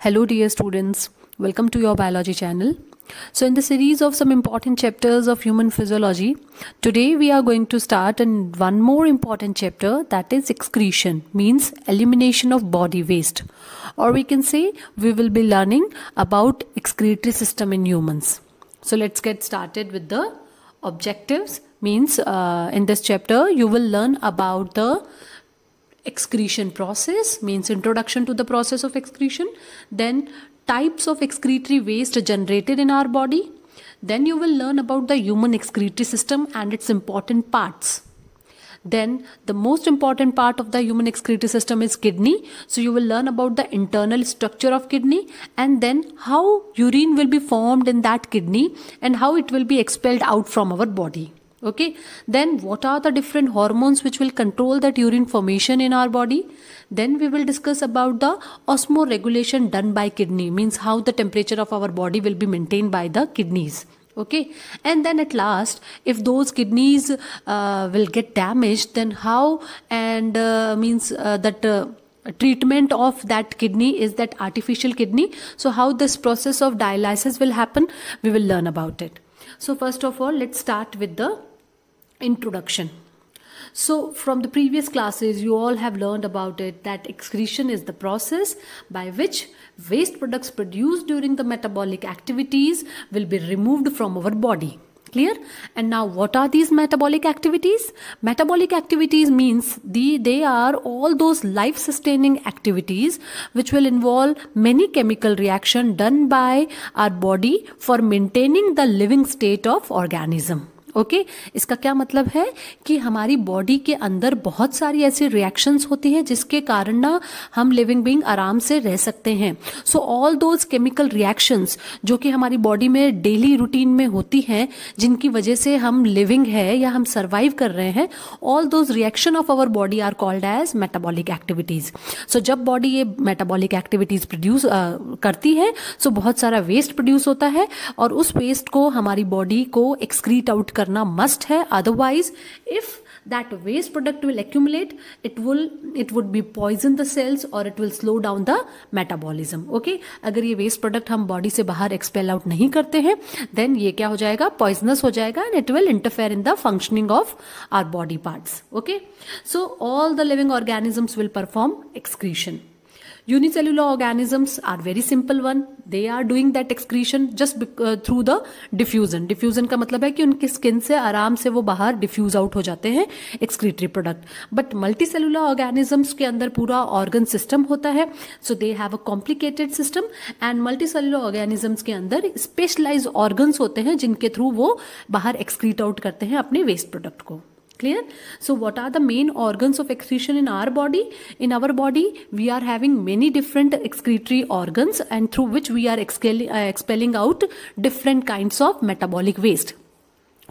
Hello dear students, welcome to your biology channel. So in the series of some important chapters of human physiology, today we are going to start one more important chapter, that is excretion, means elimination of body waste. Or we can say we will be learning about excretory system in humans. So let's get started with the objectives. Means in this chapter you will learn about the excretion process, means introduction to the process of excretion, then types of excretory waste generated in our body, then you will learn about the human excretory system and its important parts. Then the most important part of the human excretory system is kidney, so you will learn about the internal structure of kidney and then how urine will be formed in that kidney and how it will be expelled out from our body. Okay, then what are the different hormones which will control that urine formation in our body? Then we will discuss about the osmoregulation done by kidney, means how the temperature of our body will be maintained by the kidneys. Okay, and then at last, if those kidneys will get damaged, then how and treatment of that kidney is that artificial kidney. So how this process of dialysis will happen, we will learn about it. So first of all, let's start with the introduction. So from the previous classes you all have learned about it, that excretion is the process by which waste products produced during the metabolic activities will be removed from our body. Clear? And now what are these metabolic activities? Metabolic activities means they are all those life sustaining activities which will involve many chemical reaction done by our body for maintaining the living state of organism. Okay इसका क्या मतलब है कि हमारी body के अंदर बहुत सारी ऐसी रिएक्शंस होती हैं जिसके कारण ना हम लिविंग बीइंग आराम से रह सकते हैं. So all those chemical reactions जो कि हमारी बॉडी में डेली रूटीन में होती हैं, जिनकी वजह से हम लिविंग है या हम सर्वाइव कर रहे हैं, all those reaction of our body are called as metabolic activities. So जब बॉडी ये मेटाबॉलिक एक्टिविटीज प्रोड्यूस करती है, सो बहुत सारा वेस्ट प्रोड्यूस होता है और उस वेस्ट को हमारी बॉडी को एक्सक्रीट आउट करना मस्ट है. Otherwise if that waste product will accumulate, it would be poison the cells or it will slow down the metabolism. Okay, अगर ये waste product हम body से बाहर expel out नहीं करते हैं, then ये क्या हो जाएगा, poisonous हो जाएगा and it will interfere in the functioning of our body parts. Okay, so all the living organisms will perform excretion. Unicellular organisms are very simple one. They are doing that excretion just through the diffusion. Diffusion का मतलब है कि उनकी skin से आराम से वो बाहर डिफ्यूज आउट हो जाते हैं excretory product. But multicellular organisms के अंदर पूरा organ system होता है. So they have a complicated system and multicellular organisms के अंदर specialized organs होते हैं जिनके थ्रू वो बाहर excrete out करते हैं अपने waste product को. Clear? So what are the main organs of excretion in our body? In our body, we are having many different excretory organs and through which we are expelling out different kinds of metabolic waste.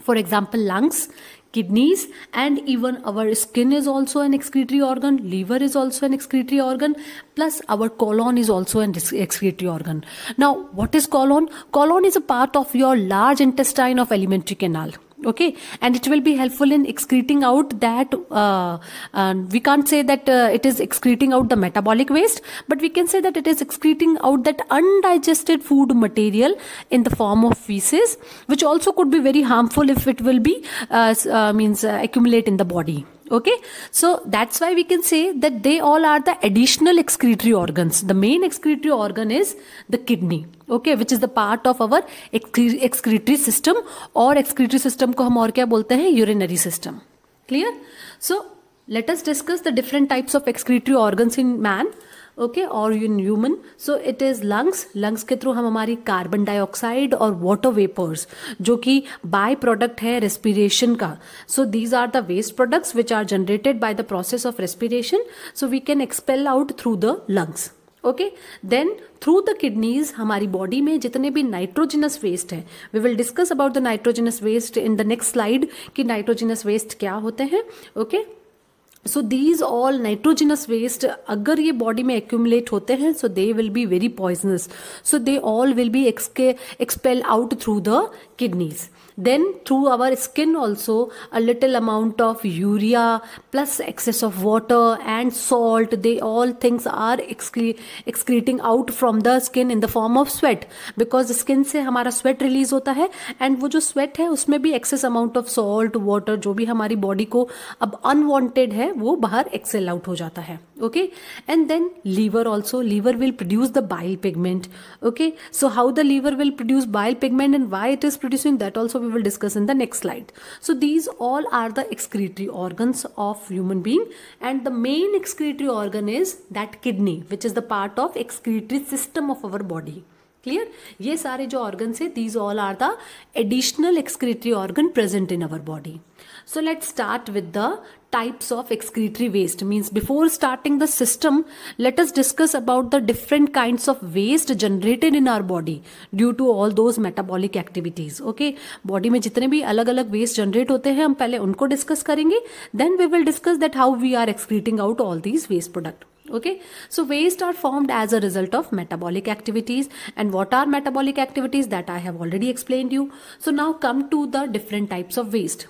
For example, lungs, kidneys, and even our skin is also an excretory organ, liver is also an excretory organ, plus our colon is also an excretory organ. Now, what is colon? Colon is a part of your large intestine of alimentary canal. Okay, and it will be helpful in excreting out that we can't say that it is excreting out the metabolic waste, but we can say that it is excreting out that undigested food material in the form of feces, which also could be very harmful if it will be accumulate in the body. Okay, so that's why we can say that they all are the additional excretory organs. The main excretory organ is the kidney, okay, which is the part of our excretory system, or excretory system को हम और क्या बोलते हैं, urinary system. Clear? So let us discuss the different types of excretory organs in man. Okay, or in human. So it is lungs के through हम हमारी carbon dioxide और वाटर वेपर्स जो कि बाय प्रोडक्ट है रेस्पिरेशन का. So these are the waste products which are generated by the process of respiration. So we can expel out through the lungs. Okay, then through the kidneys हमारी body में जितने भी nitrogenous waste है, we will discuss about the nitrogenous waste in the next slide कि nitrogenous waste क्या होते हैं. Okay, so these all nitrogenous waste अगर ये बॉडी में एक्यूमुलेट होते हैं so they will be very poisonous, so they all will be expel out through the kidneys. Then through our skin also a little amount of urea plus excess of water and salt, they all things are excreting out from the skin in the form of sweat, because skin से हमारा sweat release होता है and वो जो sweat है उसमें भी excess amount of salt, water जो भी हमारी body को अब unwanted है वो बाहर एक्सेल आउट हो जाता है. Okay, and then liver also, liver will produce the bile pigment. Okay, so how the liver will produce bile pigment and why it is producing, that also we will discuss in the next slide. So these all are the excretory organs of human being, and the main excretory organ is that kidney, which is the part of excretory system of our body. Clear? ये सारे जो organs है, these all are the additional excretory organ present in our body. So let's start with the types of excretory waste. Means before starting the system, let us discuss about the different kinds of waste generated in our body due to all those metabolic activities. Okay, body में जितने भी अलग अलग waste generate होते हैं हम पहले उनको discuss करेंगे. Then we will discuss that how we are excreting out all these waste product. Okay, so waste are formed as a result of metabolic activities, and what are metabolic activities, that I have already explained you. So now come to the different types of waste.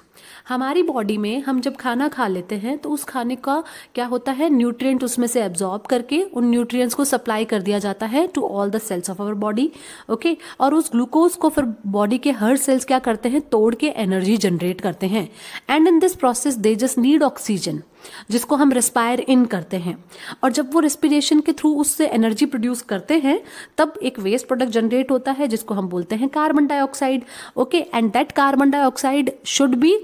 हमारी body में हम जब खाना खा लेते हैं तो उस खाने का क्या होता है, न्यूट्रिएंट उसमें से एब्जॉर्ब करके उन न्यूट्रिएंट्स को सप्लाई कर दिया जाता है to all the cells of our body. Okay, और उस ग्लूकोज को फिर बॉडी के हर सेल्स क्या करते हैं, तोड़ के एनर्जी जनरेट करते हैं. And in this process they just need oxygen, जिसको हम रेस्पायर इन करते हैं. और जब वो रेस्पिरेशन के थ्रू उससे एनर्जी प्रोड्यूस करते हैं तब एक वेस्ट प्रोडक्ट जनरेट होता है जिसको हम बोलते हैं carbon dioxide. Okay, and that carbon dioxide should be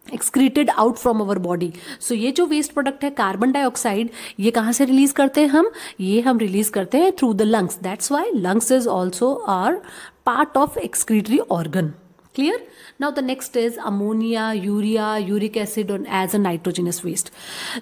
excreted out from our body. So ये जो वेस्ट प्रोडक्ट है कार्बन डाइऑक्साइड, ये कहाँ से रिलीज करते हैं हम, ये हम रिलीज करते हैं through the lungs. That's why lungs is also our part of excretory organ. Clear? Now the next is ammonia, urea, uric acid as a nitrogenous waste.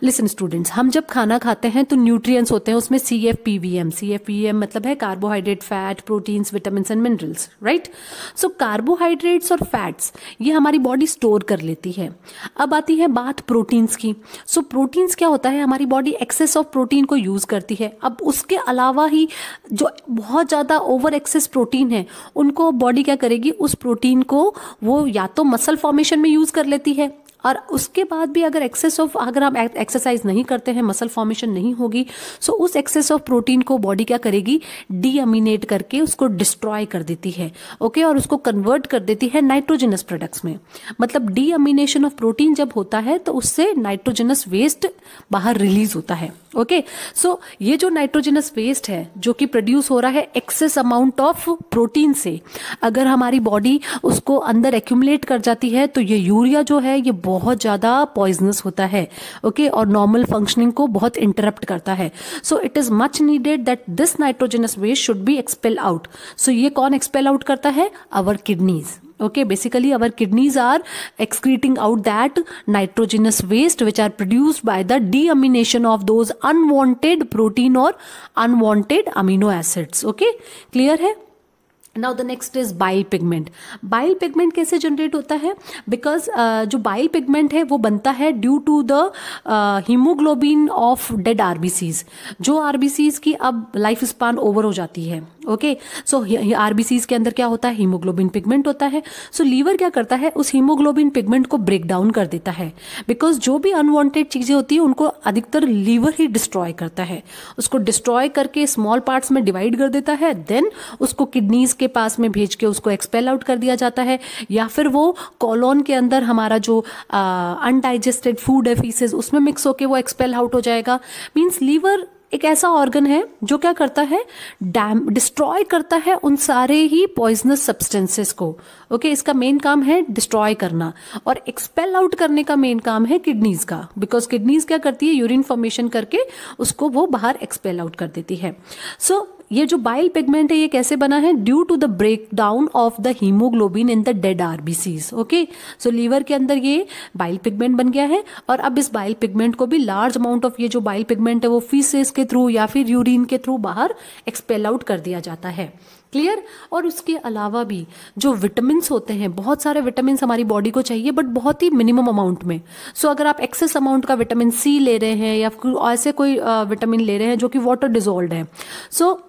Listen students, हम जब खाना खाते हैं तो न्यूट्रिएंट्स होते हैं उसमें CFPVM. CFPVM मतलब है carbohydrate, fat, proteins, vitamins and minerals, right? So carbohydrates और फैट्स ये हमारी बॉडी स्टोर कर लेती है. अब आती है बात प्रोटीन्स की. सो प्रोटीन्स क्या होता है, हमारी बॉडी एक्सेस ऑफ प्रोटीन को यूज करती है. अब उसके अलावा ही जो बहुत ज्यादा ओवर एक्सेस प्रोटीन है उनको बॉडी क्या करेगी, उस प्रोटीन को वो या तो मसल फॉर्मेशन में यूज कर लेती है, और उसके बाद भी अगर अगर हम एक्सरसाइज नहीं करते हैं, मसल फॉर्मेशन नहीं होगी, सो उस एक्सेस ऑफ प्रोटीन को बॉडी क्या करेगी, डीअमीनेट करके उसको डिस्ट्रॉय कर देती है. ओके, और उसको कन्वर्ट कर देती है नाइट्रोजनस प्रोडक्ट्स में. मतलब डीअमीनेशन ऑफ प्रोटीन जब होता है तो उससे नाइट्रोजनस वेस्ट बाहर रिलीज होता है. ओके, सो ये जो नाइट्रोजनस वेस्ट है जो कि प्रोड्यूस हो रहा है एक्सेस अमाउंट ऑफ प्रोटीन से, अगर हमारी बॉडी उसको अंदर एक्यूमुलेट कर जाती है तो ये यूरिया जो है ये बहुत ज्यादा पॉइजनस होता है. ओके, और नॉर्मल फंक्शनिंग को बहुत इंटरप्ट करता है. So it is much needed that this nitrogenous waste should be expel out. So ये कौन एक्सपेल आउट करता है, our kidneys. Okay, basically our kidneys are excreting out that nitrogenous waste which are produced by the deamination of those unwanted protein or unwanted amino acids. Okay, clear है? Now the next is bile pigment. Bile pigment कैसे generate होता है, because जो bile pigment है वो बनता है due to the haemoglobin of dead RBCs. जो आरबीसीज की अब लाइफ स्पान ओवर हो जाती है. ओके, सो आरबीसीज के अंदर क्या होता है, हीमोग्लोबिन पिगमेंट होता है. सो लीवर क्या करता है, उस हीमोग्लोबिन पिगमेंट को ब्रेक डाउन कर देता है, बिकॉज जो भी अनवांटेड चीजें होती है उनको अधिकतर लीवर ही डिस्ट्रॉय करता है. उसको डिस्ट्रॉय करके स्मॉल पार्ट्स में डिवाइड कर देता है, देन उसको किडनीज के पास में भेज के उसको एक्सपेल आउट कर दिया जाता है, या फिर वो कॉलोन के अंदर हमारा जो अनडाइजेस्टेड फूड है फीसेस उसमें मिक्स होके वो एक्सपेल आउट हो जाएगा. मींस लीवर एक ऐसा ऑर्गन है जो क्या करता है, डिस्ट्रॉय करता है उन सारे ही पॉइजनस सब्सटेंसेस को. ओके, इसका मेन काम है डिस्ट्रॉय करना, और एक्सपेल आउट करने का मेन काम है किडनीज का, बिकॉज किडनीज क्या करती है, यूरिन फॉर्मेशन करके उसको वो बाहर एक्सपेल आउट कर देती है. सो ये जो बाइल पिगमेंट है ये कैसे बना है, due to the break down of the haemoglobin in the dead RBCs. Okay, so liver के अंदर ये बाइल पिगमेंट बन गया है, और अब इस बाइल पिगमेंट को भी लार्ज अमाउंट ऑफ ये जो बाइल पिगमेंट है वो फीसेस के थ्रू या फिर यूरिन के थ्रू बाहर एक्सपेल आउट कर दिया जाता है. क्लियर। और उसके अलावा भी जो विटामिन्स होते हैं, बहुत सारे विटामिन्स हमारी बॉडी को चाहिए बट बहुत ही मिनिमम अमाउंट में। सो अगर आप एक्सेस अमाउंट का विटामिन सी ले रहे हैं या ऐसे कोई विटामिन ले रहे हैं जो कि वाटर डिजोल्व्ड है, सो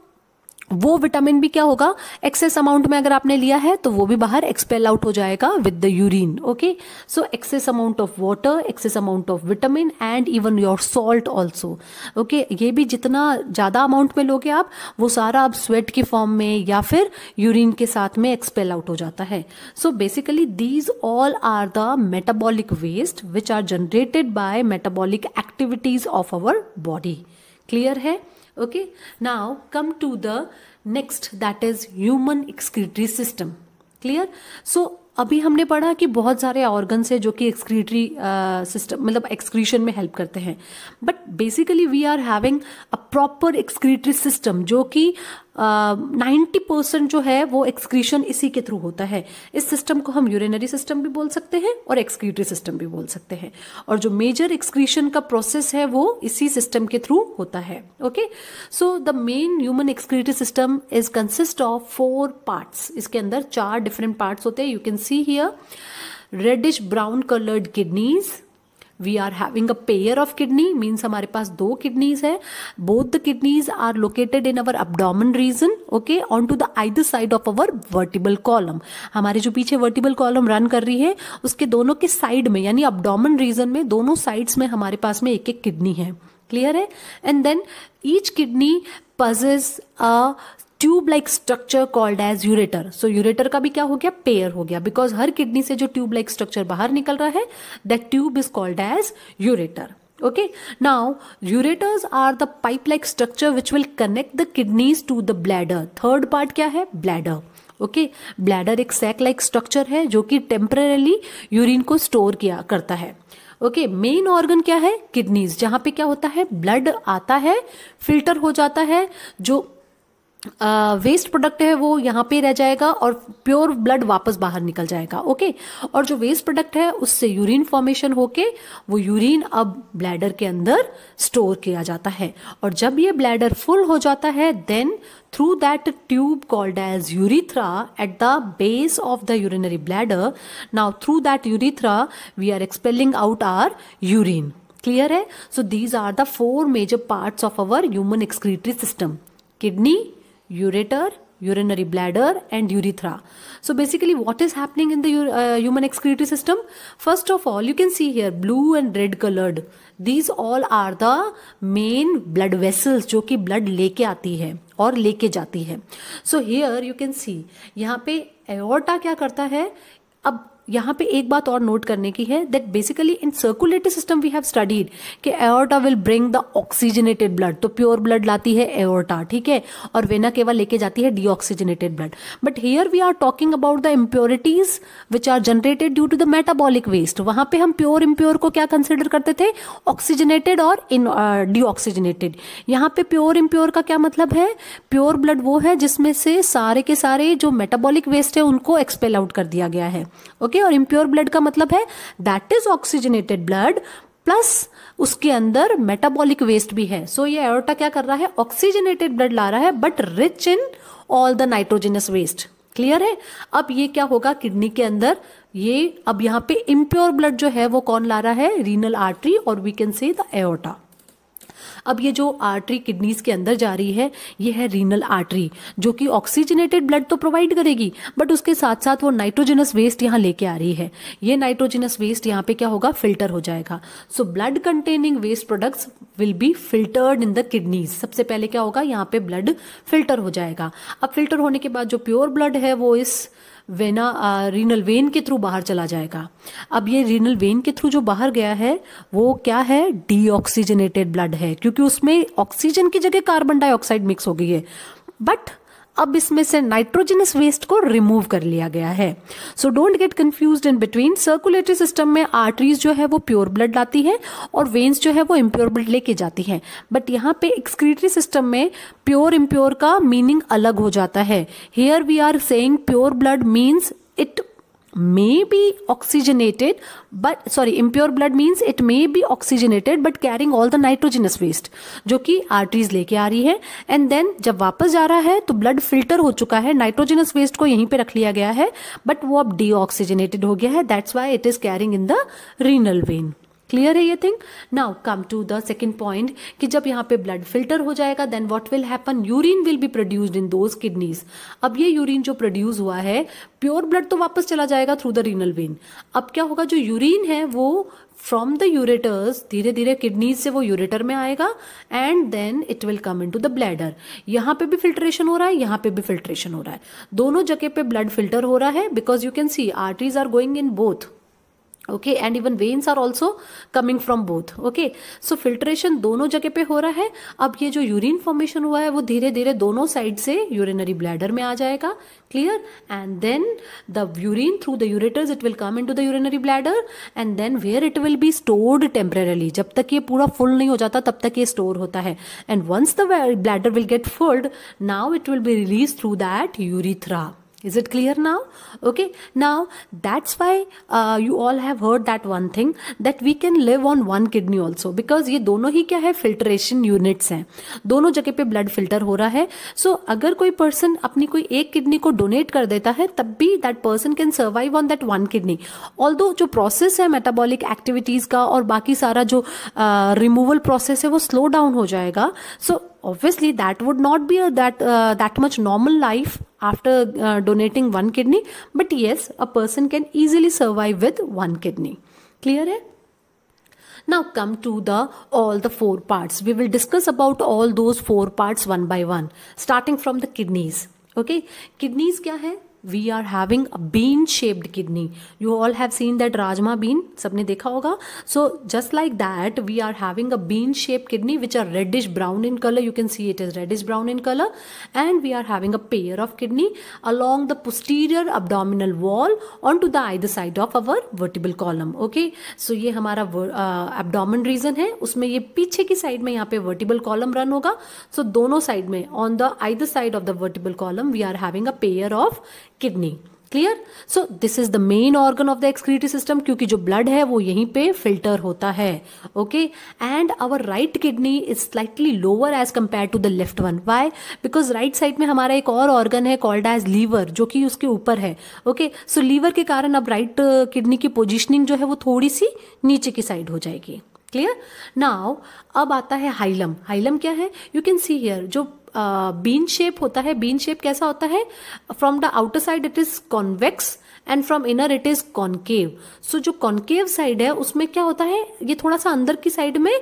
वो विटामिन भी क्या होगा, एक्सेस अमाउंट में अगर आपने लिया है तो वो भी बाहर एक्सपेल आउट हो जाएगा with the urine. Okay, so excess amount of water, excess amount of vitamin and even your salt also. Okay, ये भी जितना ज्यादा अमाउंट में लोगे आप, वो सारा अब स्वेट की फॉर्म में या फिर यूरिन के साथ में एक्सपेल आउट हो जाता है। So basically these all are the metabolic waste which are generated by metabolic activities of our body. Clear है? Okay, now come to the next, that is human excretory system. Clear? So अभी हमने पढ़ा कि बहुत सारे organs है जो कि एक्सक्रीटरी सिस्टम मतलब एक्सक्रीशन में हेल्प करते हैं, but basically we are having a proper excretory system जो कि 90% जो है वो एक्सक्रीशन इसी के थ्रू होता है। इस सिस्टम को हम यूरिनरी सिस्टम भी बोल सकते हैं और एक्सक्रीटरी सिस्टम भी बोल सकते हैं, और जो मेजर एक्सक्रीशन का प्रोसेस है वो इसी सिस्टम के थ्रू होता है। Okay, so the main human excretory system is consist of 4 parts. इसके अंदर 4 डिफरेंट पार्ट्स होते हैं। You can see here reddish brown colored kidneys. We are having a pair of kidney, means हमारे पास 2 kidneys है। Both the kidneys are located in our abdomen region, okay, onto the either side of our vertebral column. हमारे जो पीछे vertebral column run कर रही है उसके दोनों के साइड में यानी abdomen region में दोनों साइड्स में हमारे पास में एक एक किडनी है। क्लियर है? And then each kidney possess a tube like structure called as ureter. So ureter का भी क्या हो गया, पेयर हो गया, बिकॉज हर किडनी से जो ट्यूब लाइक स्ट्रक्चर बाहर निकल रहा है that tube is called as ureter. Okay, now ureters are the pipe-like structure which will connect the kidneys to the bladder. Third part क्या है, bladder. Okay, bladder एक sac-like structure है जो कि temporarily यूरिन को स्टोर किया करता है। ओके, मेन ऑर्गन क्या है, किडनीज, जहां पे क्या होता है, ब्लड आता है, फिल्टर हो जाता है, जो वेस्ट प्रोडक्ट है वो यहाँ पे रह जाएगा और प्योर ब्लड वापस बाहर निकल जाएगा। ओके, और जो वेस्ट प्रोडक्ट है उससे यूरिन फॉर्मेशन होके वो यूरिन अब ब्लैडर के अंदर स्टोर किया जाता है, और जब ये ब्लैडर फुल हो जाता है then through that tube called as urethra at the base of the urinary bladder, now through that urethra we are expelling out our urine. Clear है? So these are the 4 major parts of our human excretory system: kidney, ureter, urinary bladder and urethra. So basically what is happening in the human excretory system? First of all, you can see here blue and red colored. These all are the main blood vessels जो कि blood लेके आती है और लेके जाती है। So here you can see यहाँ पे aorta क्या करता है। अब यहाँ पे एक बात और नोट करने की है that basically in circulatory system we have studied कि aorta will bring the oxygenated blood, तो प्योर ब्लड लाती है एओर्टा, ठीक है, और वेना केवल लेके जाती है deoxygenated blood. But here we are talking about the impurities which are generated due to the metabolic waste. वहां पे हम प्योर इम्प्योर को क्या कंसिडर करते थे, ऑक्सीजनेटेड और डीऑक्सीजनेटेड। यहाँ पे प्योर इम्प्योर का क्या मतलब है, प्योर ब्लड वो है जिसमें से सारे के सारे जो मेटाबॉलिक वेस्ट है उनको एक्सपेल आउट कर दिया गया है। और इम्प्योर ब्लड का मतलब है that is oxygenated blood plus उसके अंदर मेटाबॉलिक वेस्ट भी है। सो ये एओर्टा क्या कर रहा है, ऑक्सीजनेटेड ब्लड ला रहा है but rich in all the nitrogenous waste. Clear है? अब ये क्या होगा किडनी के अंदर, ये अब यहाँ पे इम्प्योर ब्लड जो है वो कौन ला रहा है, रीनल आर्टरी और we can say the aorta. अब ये जो आर्टरी किडनीज के अंदर जा रही है ये है रीनल आर्टरी जो कि ऑक्सीजनेटेड ब्लड तो प्रोवाइड करेगी बट उसके साथ साथ वो नाइट्रोजनस वेस्ट यहाँ लेके आ रही है। ये नाइट्रोजनस वेस्ट यहाँ पे क्या होगा, फिल्टर हो जाएगा। So blood containing waste products will be filtered in the kidneys. सबसे पहले क्या होगा, यहाँ पे ब्लड फिल्टर हो जाएगा। अब फिल्टर होने के बाद जो प्योर ब्लड है वो इस वेना रीनल वेन के थ्रू बाहर चला जाएगा। अब ये रीनल वेन के थ्रू जो बाहर गया है वो क्या है, डीऑक्सीजनेटेड ब्लड है, क्योंकि उसमें ऑक्सीजन की जगह कार्बन डाइऑक्साइड मिक्स हो गई है। बट अब इसमें से नाइट्रोजनस वेस्ट को रिमूव कर लिया गया है। So don't get confused in between. Circulatory system में आर्टरीज जो है वो प्योर ब्लड लाती है और वेन्स जो है वो इम्प्योर ब्लड लेके जाती है, बट यहाँ पे एक्सक्रीटरी सिस्टम में प्योर इम्प्योर का मीनिंग अलग हो जाता है। Here we are saying pure blood means it may be oxygenated, but sorry, impure blood means it may be oxygenated but carrying all the nitrogenous waste, जो कि arteries लेके आ रही है, एंड देन जब वापस जा रहा है तो ब्लड फिल्टर हो चुका है, नाइट्रोजनस वेस्ट को यहीं पे रख लिया गया है, बट वो अब डीऑक्सीजनेटेड हो गया है, that's why it is carrying in the renal vein. Clear है ये thing? Now come to the second point कि जब यहाँ पे ब्लड फिल्टर हो जाएगा then what will happen, urine will be produced in those kidneys. अब ये यूरिन जो प्रोड्यूस हुआ है, प्योर ब्लड तो वापस चला जाएगा थ्रू द रीनल वेन, अब क्या होगा, जो यूरिन है वो फ्रॉम द यूरेटर्स धीरे धीरे किडनीज से वो यूरेटर में आएगा and then it will come into the bladder. यहाँ पे भी फिल्ट्रेशन हो रहा है, यहाँ पे भी फिल्ट्रेशन हो रहा है, दोनों जगह पे ब्लड फिल्टर हो रहा है, because you can see arteries are going in both, okay, and even veins are also coming from both, okay, so filtration दोनों जगह पे हो रहा है। अब ये जो यूरिन फॉर्मेशन हुआ है वो धीरे धीरे दोनों साइड से यूरिनरी ब्लैडर में आ जाएगा, clear, and then the urine through the ureters it will come into the urinary bladder and then where it will be stored temporarily, जब तक ये पूरा फुल नहीं हो जाता तब तक ये स्टोर होता है, and once the bladder will get fulled now it will be release through that urethra. Is it clear now? Okay, now that's why you all have heard that one thing that we can live on one kidney also, because ये दोनों ही क्या है, filtration units हैं, दोनों जगह पे blood filter हो रहा है। So अगर कोई person अपनी कोई एक किडनी को डोनेट कर देता है तब भी that person can survive on that one kidney, although जो process है metabolic activities का और बाकी सारा जो removal process है वो slow down हो जाएगा। So obviously that would not be that much normal life after donating one kidney, but yes, a person can easily survive with one kidney. Clear hai? Now come to all the four parts. We will discuss about all those four parts one by one, starting from the kidneys. Okay, kidneys क्या है? We are having a bean shaped kidney. You all have seen that rajma bean, सबने देखा होगा. So just like that we are having a bean shaped kidney which are reddish brown in color. You can see it is reddish brown in color, and we are having a pair of kidney along the posterior abdominal wall onto the either side of our vertebral column. Okay, so ये हमारा abdomen region है, उसमें ये पीछे की side में यहाँ पे vertebral column run होगा. So दोनों साइड में on the either side of the vertebral column we are having a pair of kidney. Clear? So this is the main organ of the excretory system, क्योंकि जो blood है वो यहीं पे filter होता है. Okay, and our right kidney is slightly lower as compared to the left one. Why? Because right side में हमारा एक और organ है called as liver, जो कि उसके ऊपर है. Okay, so liver के कारण अब right kidney की positioning जो है वो थोड़ी सी नीचे की side हो जाएगी. क्लियर? नाउ अब आता है हाइलम. हाइलम क्या है? यू कैन सी हियर जो बीन शेप होता है. बीन शेप कैसा होता है? From the outer side it is convex and from inner it is concave. So जो कॉन्केव साइड है उसमें क्या होता है, ये थोड़ा सा अंदर की साइड में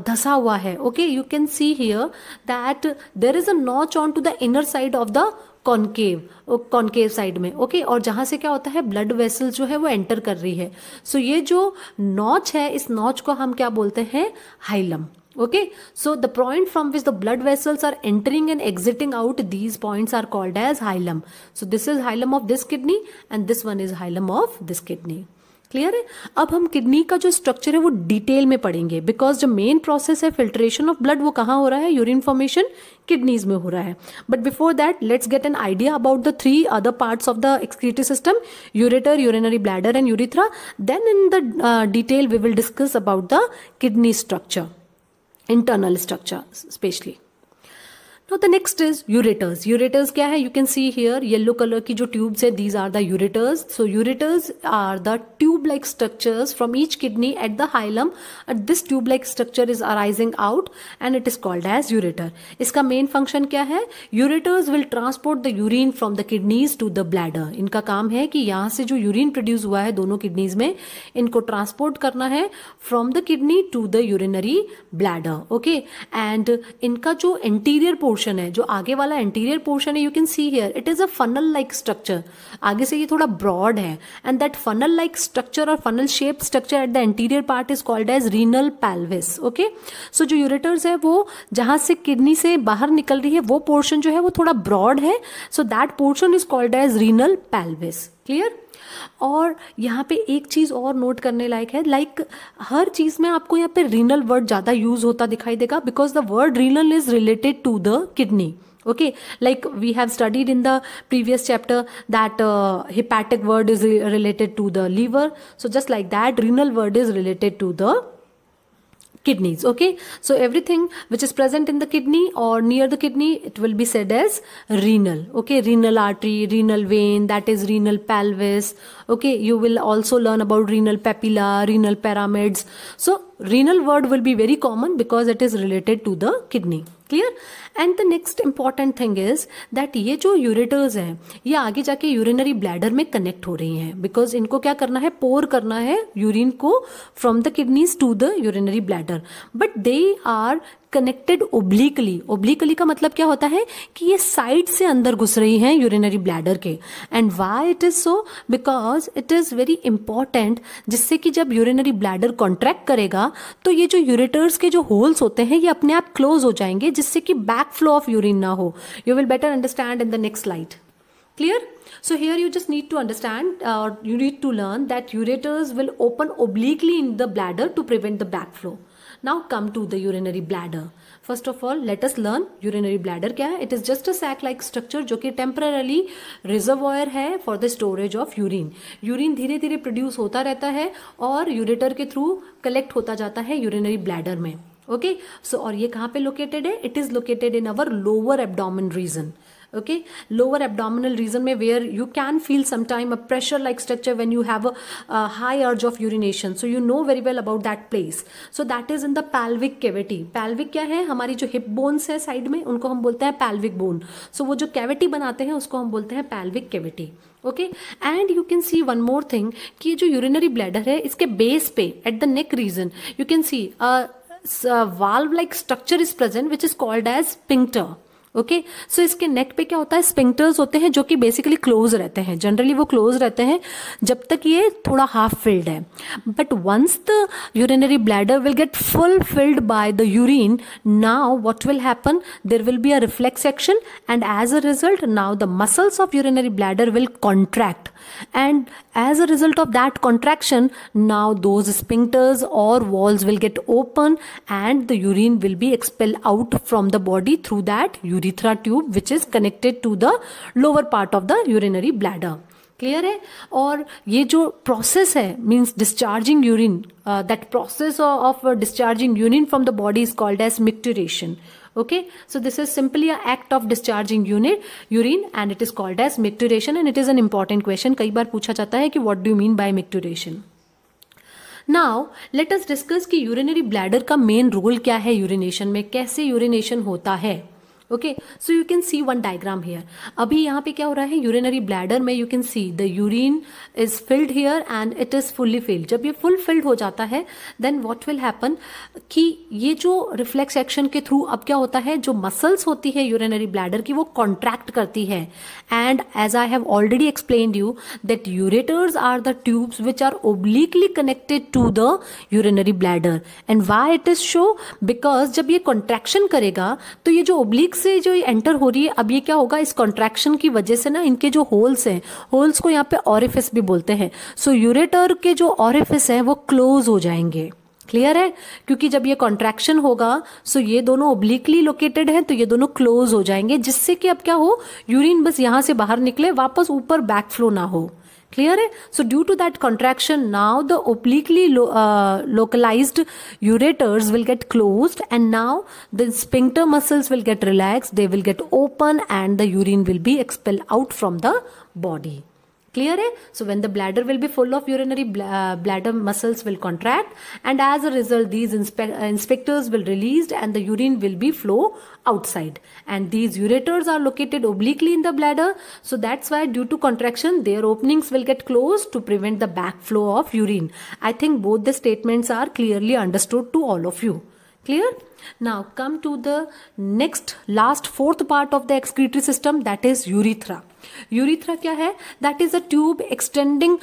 धसा हुआ है. Okay, you can see here that there is a notch on to the inner side of the concave side में. ओके, और जहां से क्या होता है, ब्लड वेसल जो है वो एंटर कर रही है. सो ये जो नॉच है, इस नॉच को हम क्या बोलते हैं? Hilum. Okay, so the point from which the blood vessels are entering and exiting out, these points are called as hilum. So this is hilum of this kidney and this one is hilum of this kidney. Clear है? अब हम kidney का जो structure है वो detail में पढ़ेंगे, because जो मेन प्रोसेस है फिल्ट्रेशन ऑफ ब्लड वो कहाँ हो रहा है? यूरिन फॉर्मेशन किडनीज में हो रहा है. But before that let's get an idea about the three other parts of the excretory system, ureter, urinary bladder and urethra. Then in the detail we will discuss about the kidney structure, internal structure especially. Now the next is ureters. Ureters क्या है? You can see here yellow color की जो tubes है, these are the ureters. So ureters are the tube-like structures from each kidney at the hilum. And this tube-like structure is arising out and it is called as ureter. इसका main function क्या है? Ureters will transport the urine from the kidneys to the bladder. इनका काम है कि यहाँ से जो urine produce हुआ है दोनों kidneys में, इनको transport करना है from the kidney to the urinary bladder. Okay, and इनका जो anterior portion है, जो आगे वाला एंटीरियर पोर्शन है, you can see here it is a funnel like structure. आगे से ये थोड़ा ब्रॉड है and that funnel like structure और funnel shape structure at the anterior part is called as renal pelvis. Okay, so जो ureters है वो जहां से किडनी से बाहर निकल रही है वो पोर्शन जो है वो थोड़ा ब्रॉड है. So that portion is called as renal pelvis. Clear? और यहाँ पे एक चीज और नोट करने लायक है, लाइक हर चीज में आपको यहाँ पे रीनल वर्ड ज्यादा यूज होता दिखाई देगा, because the word renal is related to the kidney. Okay, like we have studied in the previous chapter that hepatic word is related to the liver, so just like that renal word is related to the kidneys. Okay, so everything which is present in the kidney or near the kidney, it will be said as renal. Okay, renal artery, renal vein, that is renal pelvis. Okay, you will also learn about renal papilla, renal pyramids. So renal word will be very common because it is related to the kidney. Clear? And the next important thing is that ये जो ureters हैं ये आगे जाके urinary bladder में connect हो रही हैं, बिकॉज इनको क्या करना है, पोर करना है यूरिन को from the kidneys to the urinary bladder, but they are connected obliquely. Obliquely का मतलब क्या होता है कि ये साइड से अंदर घुस रही हैं यूरिनरी ब्लैडर के. And why it is so, because it is very important, जिससे कि जब यूरिनरी ब्लैडर कॉन्ट्रैक्ट करेगा तो ये जो यूरेटर्स के जो होल्स होते हैं ये अपने आप क्लोज हो जाएंगे, जिससे कि बैक फ्लो ऑफ यूरिन ना हो. You will better understand in the next slide. Clear? So here you just need to understand, you need to learn that ureters will open obliquely in the bladder to prevent the backflow. Now come to the urinary bladder. First of all, let us learn urinary bladder क्या है. It is just a sac-like structure जो कि temporarily reservoir है for the storage of urine. Urine धीरे धीरे produce होता रहता है और ureter के through collect होता जाता है urinary bladder में. Okay, so और ये कहाँ पे located है? It is located in our lower abdomen region. Okay, lower abdominal region में where you can feel sometime a pressure like structure when you have a high urge of urination, so you know very well about that place. So that is in the pelvic cavity. Pelvic क्या है, हमारी जो hip bones है side में उनको हम बोलते हैं pelvic bone. So वो जो cavity बनाते हैं उसको हम बोलते हैं pelvic cavity. Okay, and you can see one more thing कि जो urinary bladder है इसके base पे at the neck region you can see a valve like structure is present which is called as sphincter. Okay, so इसके neck पे क्या होता है, स्पिंक्टर्स होते हैं जो कि बेसिकली क्लोज रहते हैं. जनरली वो क्लोज रहते हैं जब तक ये थोड़ा हाफ फिल्ड है, but once the urinary bladder will get full filled by the urine, now what will happen, there will be a reflex action and as a result now the muscles of urinary bladder will contract, and as a result of that contraction now those sphincters or walls will get open and the urine will be expelled out from the body through that urethra tube which is connected to the lower part of the urinary bladder. Clear है? और ये जो process है means discharging urine, that process of discharging urine from the body is called as micturition. Okay, so this is simply an act of discharging urine and it is called as micturition and it is an important question. कई बार पूछा जाता है कि what do you mean by micturition. Now let us discuss कि urinary bladder का main role क्या है urination में, कैसे urination होता है. Okay, so you can see one diagram here. अभी यहाँ पे क्या हो रहा है, यूरिनरी ब्लैडर में you can see the urine is filled here and it is fully filled. जब ये फुल फिल्ड हो जाता है देन व्हाट विल हैपन कि ये जो रिफ्लेक्स एक्शन के थ्रू अब क्या होता है, जो मसल्स होती है यूरिनरी ब्लैडर की वो कॉन्ट्रैक्ट करती है. And as I have already explained you that ureters are the tubes which are obliquely connected to the urinary bladder. And why it is show, because जब ये कॉन्ट्रैक्शन करेगा तो ये जो ओब्लिक से जो एंटर हो रही है, अब ये क्या होगा, इस कॉन्ट्रैक्शन की वजह से ना इनके जो होल्स हैं, होल्स को यहाँ पे ऑरिफिस भी बोलते हैं. सो यूरेटर के जो ऑरिफिस हैं वो क्लोज हो जाएंगे. क्लियर है? क्योंकि जब ये कॉन्ट्रैक्शन होगा सो ये दोनों ओब्लिकली लोकेटेड है तो ये दोनों क्लोज हो जाएंगे, जिससे कि अब क्या हो, यूरिन बस यहां से बाहर निकले, वापस ऊपर बैक फ्लो ना हो. Clear है? So due to that contraction now the obliquely localized ureters will get closed and now the sphincter muscles will get relaxed, they will get open and the urine will be expelled out from the body. Clear है? So when the bladder will be full of urinary bladder muscles will contract and as a result these inspectors will released and the urine will be flow outside and these ureters are located obliquely in the bladder, so that's why due to contraction their openings will get closed to prevent the backflow of urine. I think both the statements are clearly understood to all of you. Clear? Now come to the next last fourth part of the excretory system, that is urethra. Urethra क्या है? That is a tube extending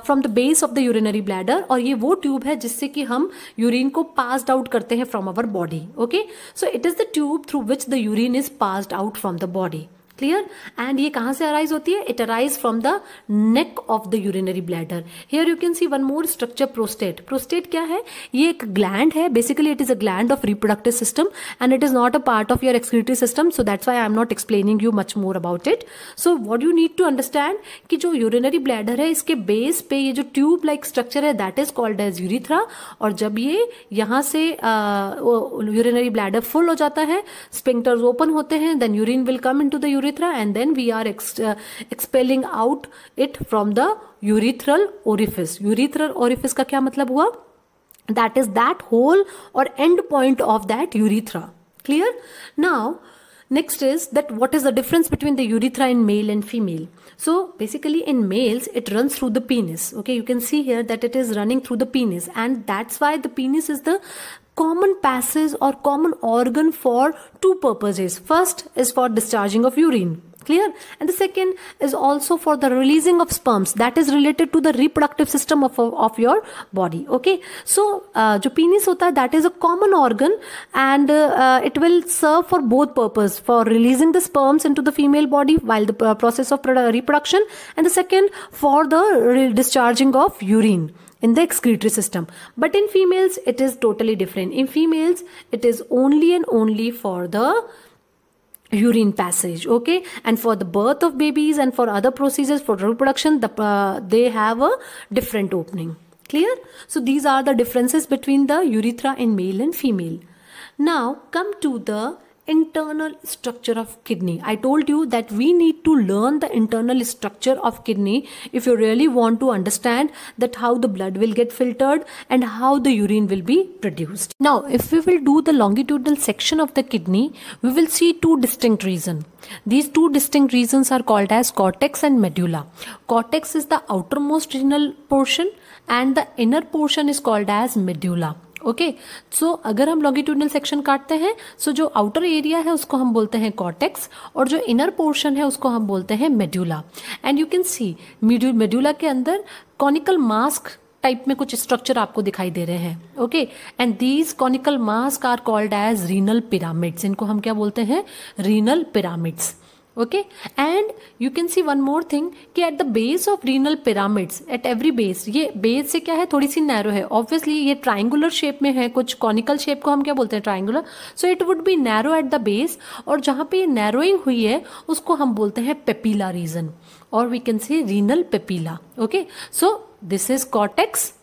from the base of the urinary bladder और ये वो tube है जिससे कि हम urine को passed out करते हैं from our body. Okay, so it is the tube through which the urine is passed out from the body. Clear. And ये कहां से अराइज होती है? It arise from the neck of the urinary bladder. Here you can see one more structure, prostate. Prostate क्या है? ये एक gland है, basically it is a gland of reproductive system and it is not a part of your excretory system, so that's why I am not explaining you much more about it. So what you need to understand कि जो urinary bladder है इसके base पे ये जो tube like structure है that is called as urethra. और जब ये यहां से यूरिनरी ब्लैडर फुल हो जाता है, स्पिंक्टर्स ओपन होते हैं, then urine will come into the urethra and then we are expelling out it from the urethral orifice. Urethral orifice का क्या मतलब हुआ? दैट इज दैट होल और end point of that urethra. Clear. Now next is that what is the difference between the urethra in male and female? So basically in males it runs through the penis. Okay, you can see here that it is running through the penis, and that's why the penis is the common passage or common organ for two purposes. First is for discharging of urine. Clear. And the second is also for the releasing of sperms, that is related to the reproductive system of your body. Okay, so जो penis होता है that is a common organ and it will serve for both purpose, for releasing the sperms into the female body while the process of reproduction, and the second for the discharging of urine in the excretory system. But in females it is totally different. In females it is only and only for the urine passage. Okay, and for the birth of babies and for other procedures for reproduction they have a different opening. Clear. So these are the differences between the urethra in male and female. Now come to the internal structure of kidney. I told you that we need to learn the internal structure of kidney if you really want to understand that how the blood will get filtered and how the urine will be produced. Now if we will do the longitudinal section of the kidney, we will see two distinct regions. These two distinct regions are called as cortex and medulla. Cortex is the outermost renal portion and the inner portion is called as medulla. Okay, so अगर हम longitudinal section काटते हैं, सो जो outer area है उसको हम बोलते हैं कॉर्टेक्स और जो इनर पोर्शन है उसको हम बोलते हैं medulla. And you can C medulla के अंदर कॉनिकल मास्क टाइप में कुछ स्ट्रक्चर आपको दिखाई दे रहे हैं। Okay, and these conical mask are called as renal pyramids. इनको हम क्या बोलते हैं? Renal pyramids. Okay, and you can see one more thing कि at the base of renal pyramids, at every base, ये बेस से क्या है, थोड़ी सी नैरो है। ऑब्वियसली ये ट्राइंगुलर शेप में है, कुछ कॉनिकल शेप को हम क्या बोलते हैं? Triangular. So it would be narrow eight the base, और जहां पे ये नैरोइंग हुई है उसको हम बोलते हैं पेपिला रीजन, और we can see renal papilla. Okay, so this is cortex,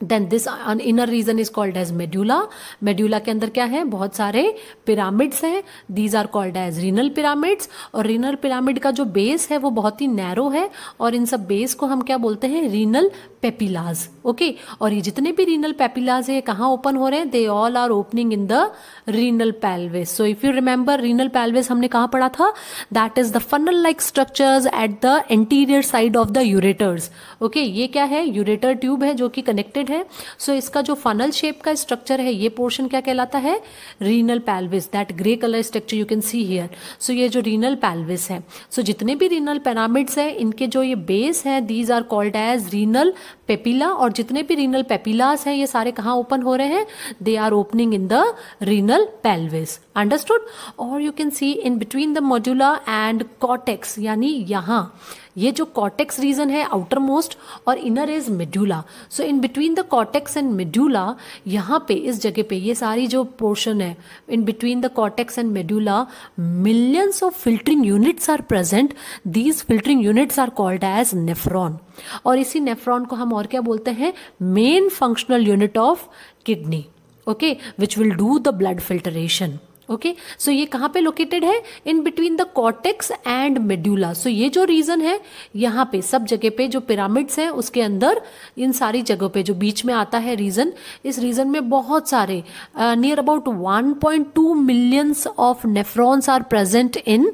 then this inner region is called as medulla. Medulla के अंदर क्या है? बहुत सारे पिरामिड्स हैं, these are called as renal pyramids. और रीनल पिरामिड का जो बेस है वो बहुत ही नैरो है, और इन सब बेस को हम क्या बोलते हैं? रीनल पेपिलाज। ओके, और ये जितने भी रीनल पेपिलाज है कहाँ ओपन हो रहे हैं? They all are opening in the renal pelvis. So if you remember, renal pelvis हमने कहाँ पढ़ा था? That is the funnel like structures at the anterior side of the ureters. Okay, ये क्या है? यूरेटर ट्यूब है जो कि कनेक्टेड है। सो इसका जो फनल शेप का स्ट्रक्चर है, ये पोर्शन क्या कहलाता है? Renal pelvis. That grey colour structure you can see here. So ये जो रीनल पेल्विस है, सो जितने भी रीनल पिरामिड्स है इनके जो ये बेस है, these are called as renal papilla. और जितने भी रीनल पेपिलास हैं ये सारे कहाँ ओपन हो रहे हैं? They are opening in the renal pelvis. Understood? और you can see in between the medulla and cortex, यानी यहाँ ये जो कॉर्टेक्स रीजन है आउटर मोस्ट और inner is medulla. So in between the cortex and medulla, यहाँ पे इस जगह पे ये सारी जो पोर्शन है in between the cortex and medulla, millions of filtering units are present. These filtering units are called as nephron, और इसी नेफ्रॉन को हम और क्या बोलते हैं? Main functional unit of kidney. Okay, which will do the blood filtration. Okay, so ये कहाँ पे लोकेटेड है? In between the cortex and medulla. So ये जो रीजन है, यहाँ पे सब जगह पे जो पिरामिड्स हैं उसके अंदर इन सारी जगहों पे जो बीच में आता है रीजन, इस रीजन में बहुत सारे near about 1.2 millions of nephrons are present in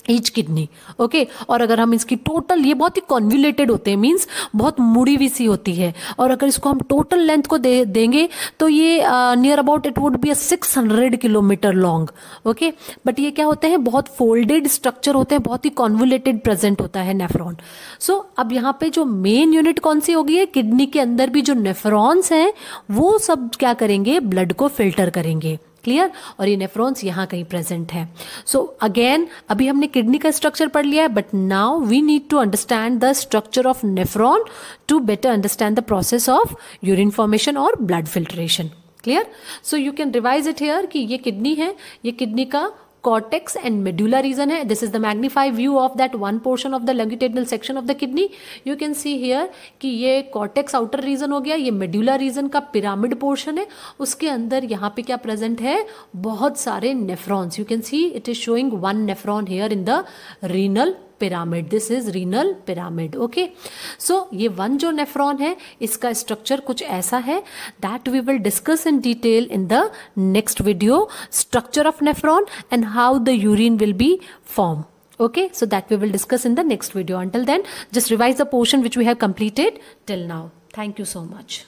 each kidney. Okay, और अगर हम इसकी टोटल, ये बहुत ही कॉन्वुलेटेड होते हैं, मीन्स बहुत मुड़ी हुई सी होती है, और अगर इसको हम टोटल लेंथ को देंगे तो ये near about it would be 600 kilometre long. Okay, but ये क्या होते हैं? बहुत फोल्डेड स्ट्रक्चर होते हैं, बहुत ही कॉन्वुलेटेड प्रेजेंट होता है नेफ्रॉन। सो अब यहाँ पे जो मेन यूनिट कौन सी होगी है? किडनी के अंदर भी जो नेफ्रॉन्स हैं वो सब क्या करेंगे? ब्लड को फिल्टर करेंगे। क्लियर, और ये नेफ्रॉन्स यहाँ कहीं प्रेजेंट है. सो अगेन अभी हमने किडनी का स्ट्रक्चर पढ़ लिया है, but now we need to understand the structure of nephron to better understand the process of urine formation और blood filtration. Clear. So you can revise it here कि ये kidney है, ये किडनी का cortex and medulla region है. This is the magnified view of that one portion of the longitudinal section of the kidney. You can see here कि ये cortex outer region हो गया, ये medulla region का pyramid portion है, उसके अंदर यहाँ पे क्या present है, बहुत सारे nephrons. You can see it is showing one nephron here in the renal pyramid. This is renal pyramid. Okay. So ये one जो nephron है, इसका structure कुछ ऐसा है, that we will discuss in detail in the next video. Structure of nephron and how the urine will be formed. Okay. So that we will discuss in the next video. Until then, just revise the portion which we have completed till now. Thank you so much.